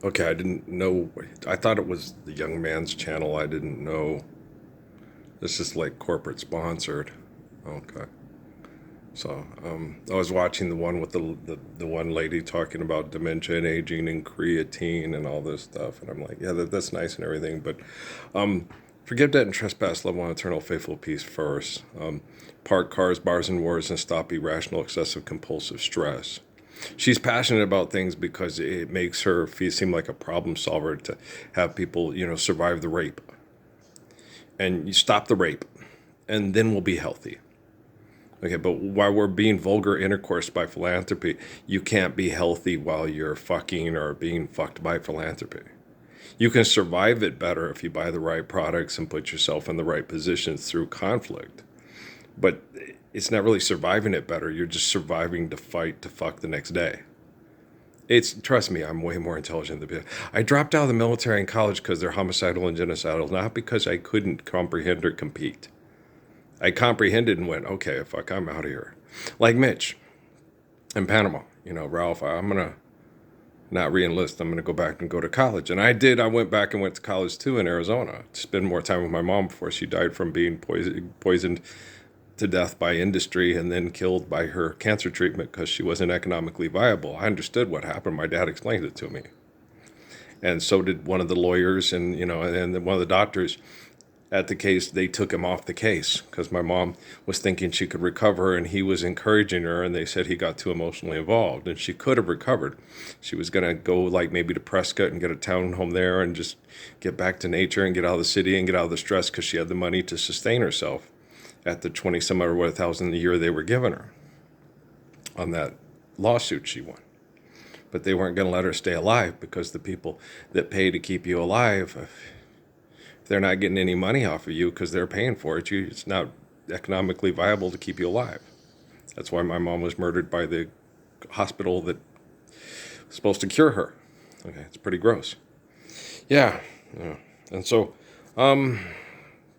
Okay, I didn't know. I thought it was the young man's channel. I didn't know. This is like corporate sponsored. Okay. So I was watching the one with the one lady talking about dementia and aging and creatine and all this stuff. And I'm like, yeah, that's nice and everything. But forgive debt and trespass, love one, eternal, faithful peace first. Park cars, bars, and wars, and stop irrational, excessive, compulsive stress. She's passionate about things because it makes her seem like a problem solver to have people, survive the rape. And you stop the rape, and then we'll be healthy. Okay, but while we're being vulgar intercourse by philanthropy, you can't be healthy while you're fucking or being fucked by philanthropy. You can survive it better if you buy the right products and put yourself in the right positions through conflict. But it's not really surviving it better. You're just surviving to fight to fuck the next day. Trust me, I'm way more intelligent than people. I dropped out of the military in college because they're homicidal and genocidal, not because I couldn't comprehend or compete. I comprehended and went, okay, fuck, I'm out of here. Like Mitch in Panama, Ralph, I'm going to not re-enlist. I'm going to go back and go to college. And I did. I went back and went to college too in Arizona to spend more time with my mom before she died from being poisoned to death by industry and then killed by her cancer treatment because she wasn't economically viable. I understood what happened. My dad explained it to me. And so did one of the lawyers and one of the doctors at the case. They took him off the case because my mom was thinking she could recover and he was encouraging her, and they said he got too emotionally involved and she could have recovered. She was going to go like maybe to Prescott and get a townhome there and just get back to nature and get out of the city and get out of the stress because she had the money to sustain herself at the 20 some odd thousand a year they were giving her on that lawsuit she won. But they weren't going to let her stay alive because the people that pay to keep you alive, if they're not getting any money off of you because they're paying for it, it's not economically viable to keep you alive. That's why my mom was murdered by the hospital that was supposed to cure her. Okay, it's pretty gross. Yeah. And so,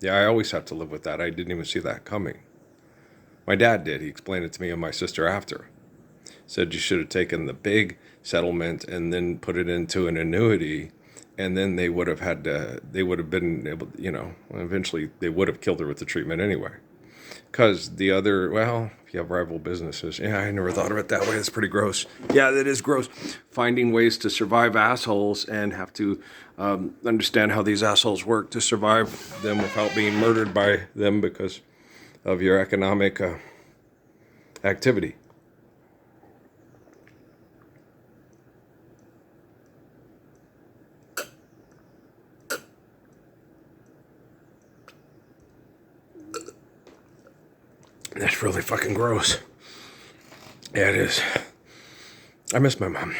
yeah, I always have to live with that. I didn't even see that coming. My dad did. He explained it to me and my sister after. Said you should have taken the big settlement and then put it into an annuity, and then they would have been able, eventually they would have killed her with the treatment anyway. Because the other, well, if you have rival businesses, yeah, I never thought of it that way. It's pretty gross. Yeah, that is gross. Finding ways to survive assholes and have to understand how these assholes work to survive them without being murdered by them because of your economic activity. That's really fucking gross. Yeah, it is. I miss my mom.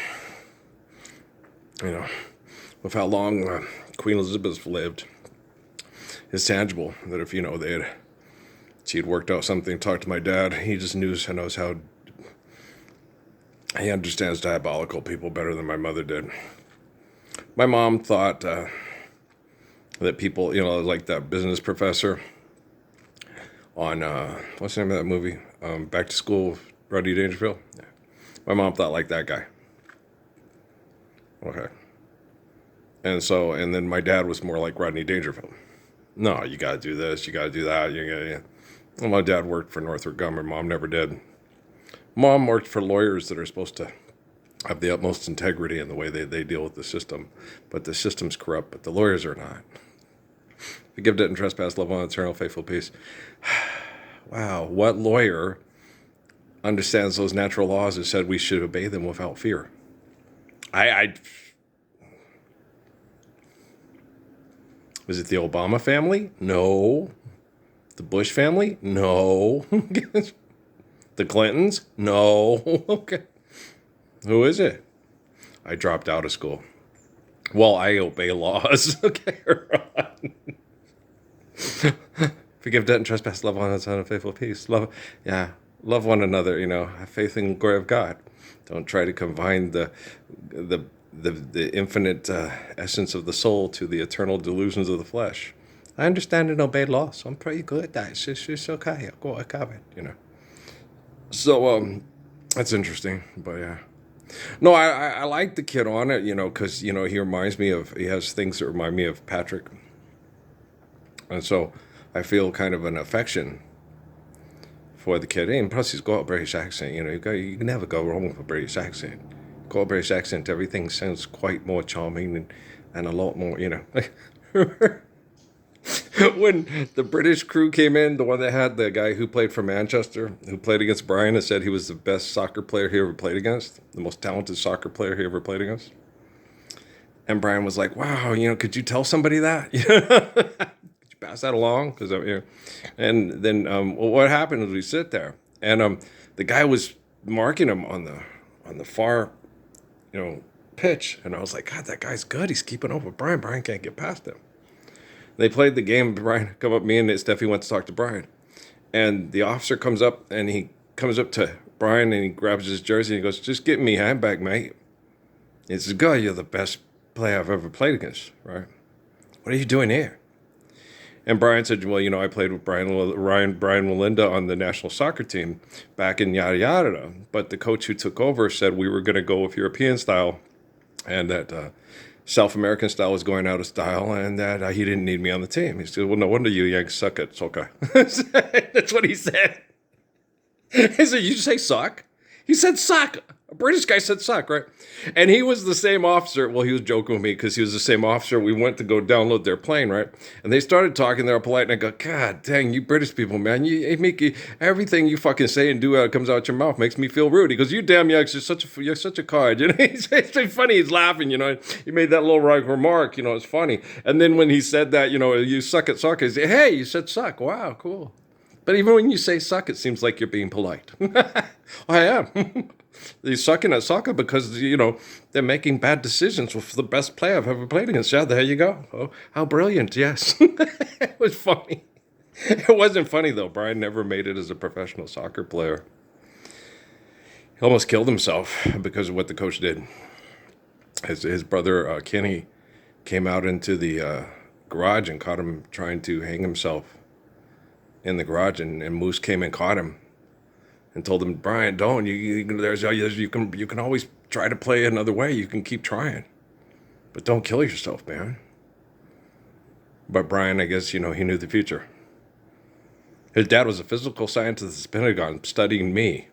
With how long Queen Elizabeth lived, it's tangible that if she had worked out something, talked to my dad. He just knows how he understands diabolical people better than my mother did. My mom thought that people, like that business professor on what's the name of that movie? Back to School with Rodney Dangerfield. Yeah. My mom thought like that guy. Okay. And then my dad was more like Rodney Dangerfield. No, you got to do this, you got to do that. Yeah. Well, my dad worked for Northrop Grumman. Mom never did. Mom worked for lawyers that are supposed to have the utmost integrity in the way they deal with the system. But the system's corrupt, but the lawyers are not. Forgive debt and trespass, love one, eternal, faithful peace. Wow, what lawyer understands those natural laws and said we should obey them without fear? I Was it the Obama family? No. The Bush family? No. The Clintons? No. Okay. Who is it? I dropped out of school. Well, I obey laws. Okay. Forgive debt and trespass, love one another, faithful peace. Love one another. Have faith in the glory of God. Don't try to combine the infinite essence of the soul to the eternal delusions of the flesh. I understand and obey law, so I'm pretty good at that. It's okay. I'll go. I cover it. So that's interesting. But yeah. No, I like the kid on it, because he has things that remind me of Patrick, and so I feel kind of an affection for the kid. And plus, he's got a British accent. You can never go wrong with a British accent. Got a British accent, everything sounds quite more charming and a lot more. When the British crew came in, the one that had the guy who played for Manchester, who played against Brian, and said he was the best soccer player he ever played against, the most talented soccer player he ever played against. And Brian was like, "Wow, could you tell somebody that? Could you pass that along?" Because I'm here. And then, what happened is we sit there, and the guy was marking him on the far, pitch, and I was like, "God, that guy's good. He's keeping up with Brian. Brian can't get past him." They played the game. Brian come up. Me and Steffi went to talk to Brian, and the officer comes up and he comes up to Brian and he grabs his jersey and he goes, "Just get me handbag, mate." He says, "God, you're the best player I've ever played against, right? What are you doing here?" And Brian said, "Well, I played with Brian Melinda on the national soccer team back in yada yada. But the coach who took over said we were going to go with European style, and that South American style was going out of style, and that he didn't need me on the team." He said, "Well, no wonder you Yanks suck at soccer." That's what he said. He said, "You say suck?" He said suck. A British guy said suck, right? And he was the same officer. Well, he was joking with me because he was the same officer. We went to go download their plane, right? And they started talking. They were polite, and I go, "God dang, you British people, man! Everything you fucking say and do comes out your mouth makes me feel rude." He goes, "You damn Yanks, you're such a card." It's funny. He's laughing. He made that little remark. It's funny. And then when he said that, you suck at soccer, he said, "Hey, you said suck. Wow, cool." But even when you say suck, it seems like you're being polite. I am. They're sucking at soccer because, they're making bad decisions with the best player I've ever played against. Yeah, there you go. Oh, how brilliant. Yes. It was funny. It wasn't funny, though. Brian never made it as a professional soccer player. He almost killed himself because of what the coach did. His brother, Kenny, came out into the garage and caught him trying to hang himself in the garage, and Moose came and caught him and told him, "Brian, don't. You can always try to play another way. You can keep trying, but don't kill yourself, man." But Brian, I guess, he knew the future. His dad was a physical scientist at the Pentagon studying me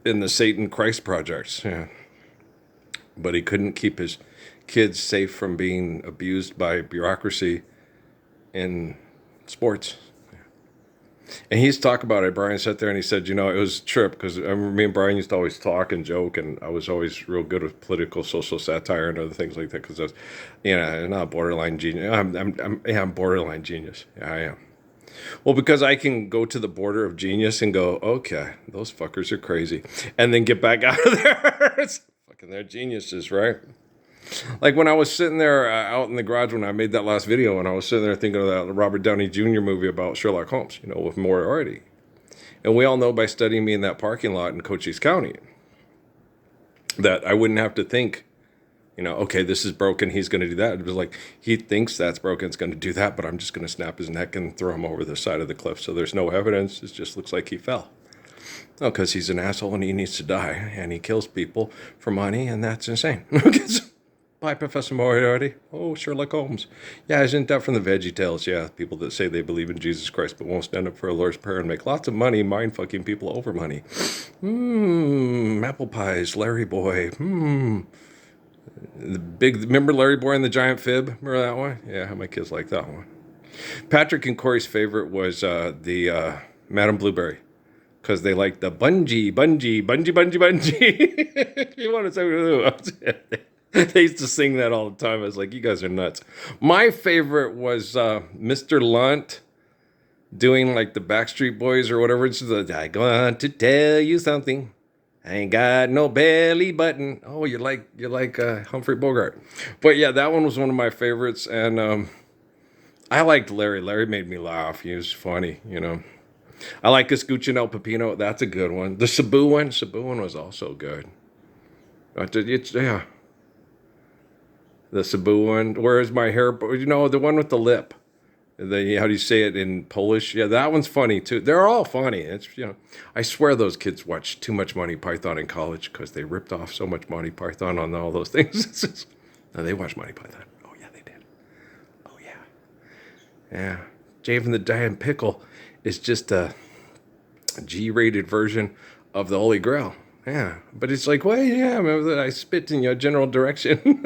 in the Satan Christ projects. Yeah. But he couldn't keep his kids safe from being abused by bureaucracy in sports. And he's talking about it. Brian sat there and he said, it was a trip because I remember me and Brian used to always talk and joke, and I was always real good with political, social satire and other things like that because I was, not borderline genius. I'm borderline genius. Yeah, I am. Well, because I can go to the border of genius and go, okay, those fuckers are crazy, and then get back out of there. Fucking, they're geniuses, right? Like when I was sitting there out in the garage when I made that last video, and I was sitting there thinking of that Robert Downey Jr. movie about Sherlock Holmes, with Moriarty. And we all know by studying me in that parking lot in Cochise County that I wouldn't have to think, okay, this is broken, he's going to do that. It was like, he thinks that's broken, it's going to do that, but I'm just going to snap his neck and throw him over the side of the cliff. So there's no evidence. It just looks like he fell. No, because he's an asshole and he needs to die, and he kills people for money, and that's insane. Bye, Professor Moriarty. Oh, Sherlock Holmes. Yeah, isn't that from the Veggie Tales? Yeah, people that say they believe in Jesus Christ but won't stand up for a Lord's Prayer and make lots of money mind-fucking people over money. Apple pies, Larry Boy. Remember Larry Boy and the Giant Fib? Remember that one? Yeah, my kids like that one. Patrick and Corey's favorite was the Madame Blueberry, because they like the bungee. You want to say they used to sing that all the time. I was like, you guys are nuts. My favorite was Mr. Lunt doing like the Backstreet Boys or whatever. It's like, I want to tell you something. I ain't got no belly button. Oh, you're like Humphrey Bogart. But yeah, that one was one of my favorites. And I liked Larry. Larry made me laugh. He was funny, I like Escucha El Pepino. That's a good one. The Cebu one was also good. Yeah. The Cebu one. Where is my hair? The one with the lip. How do you say it in Polish? Yeah, that one's funny too. They're all funny. I swear those kids watched too much Monty Python in college because they ripped off so much Monty Python on all those things. No, they watched Monty Python. Oh yeah, they did. Oh yeah, yeah. Dave and the Giant Pickle is just a G-rated version of the Holy Grail. Yeah, but it's like, well, yeah, remember that I spit in your general direction.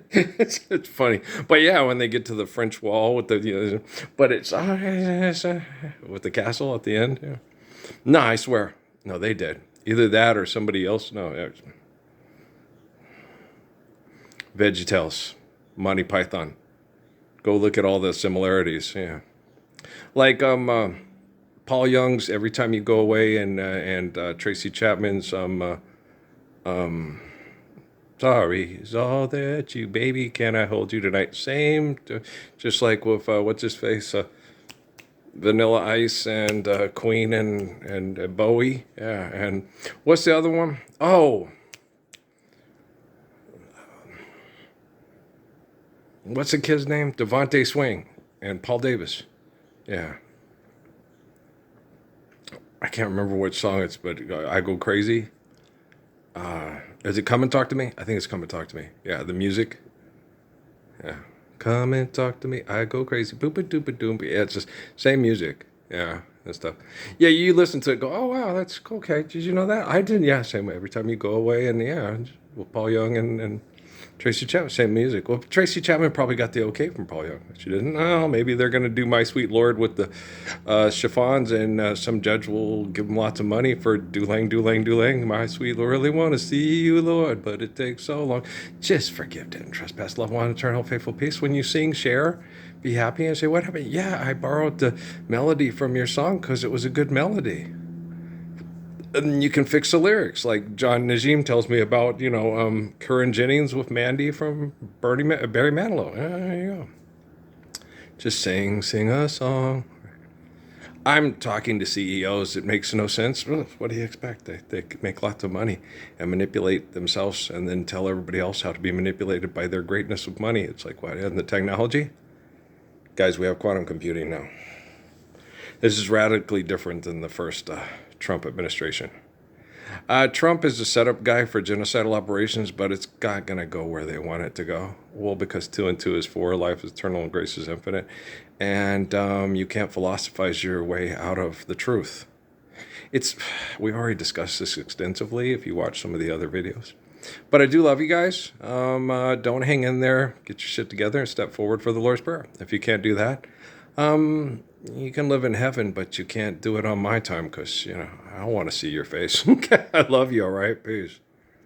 It's funny, but yeah, when they get to the French Wall with but it's with the castle at the end. Yeah. No, I swear, no, they did either that or somebody else. No, VeggieTales, Monty Python. Go look at all the similarities. Yeah, like Paul Young's "Every Time You Go Away" and Tracy Chapman's "Sorry is all that you, baby, can I hold you tonight?" Same, just like with what's his face, Vanilla Ice and Queen and Bowie. Yeah, and what's the other one? Oh, what's the kid's name? Devontae Swing and Paul Davis. Yeah, I can't remember which song it's, but I Go Crazy. Is it Come and Talk to Me? I think it's Come and Talk to Me. Yeah, the music. Yeah. Come and talk to me. I go crazy. Boop a doop a doom. Yeah, it's just same music. Yeah, and stuff. Yeah, you listen to it, go, oh wow, that's cool. Okay. Did you know that? I didn't. Yeah, same way. Every time you go away, and yeah, well, Paul Young and Tracy Chapman, same music. Well, Tracy Chapman probably got the okay from Paul Young. She didn't. Oh, maybe they're going to do My Sweet Lord with the chiffons, and some judge will give them lots of money for Dulang, Dulang, Dulang. My sweet Lord, really want to see you, Lord, but it takes so long. Just forgive, didn't trespass, love, one eternal, faithful peace. When you sing, share, be happy, and say, what happened? Yeah, I borrowed the melody from your song because it was a good melody. And you can fix the lyrics, like John Najim tells me about, Curran Jennings with Mandy from Barry Manilow. There you go. Just sing a song. I'm talking to CEOs. It makes no sense. Well, what do you expect? They make lots of money and manipulate themselves and then tell everybody else how to be manipulated by their greatness of money. It's like, what, and the technology? Guys, we have quantum computing now. This is radically different than the first Trump administration. Trump is a setup guy for genocidal operations, but it's not going to go where they want it to go. Well, because 2 and 2 is 4, life is eternal, and grace is infinite. And you can't philosophize your way out of the truth. We've already discussed this extensively if you watch some of the other videos. But I do love you guys. Don't hang in there. Get your shit together and step forward for the Lord's Prayer. If you can't do that, you can live in heaven, but you can't do it on my time because, I don't want to see your face. I love you, all right? Peace.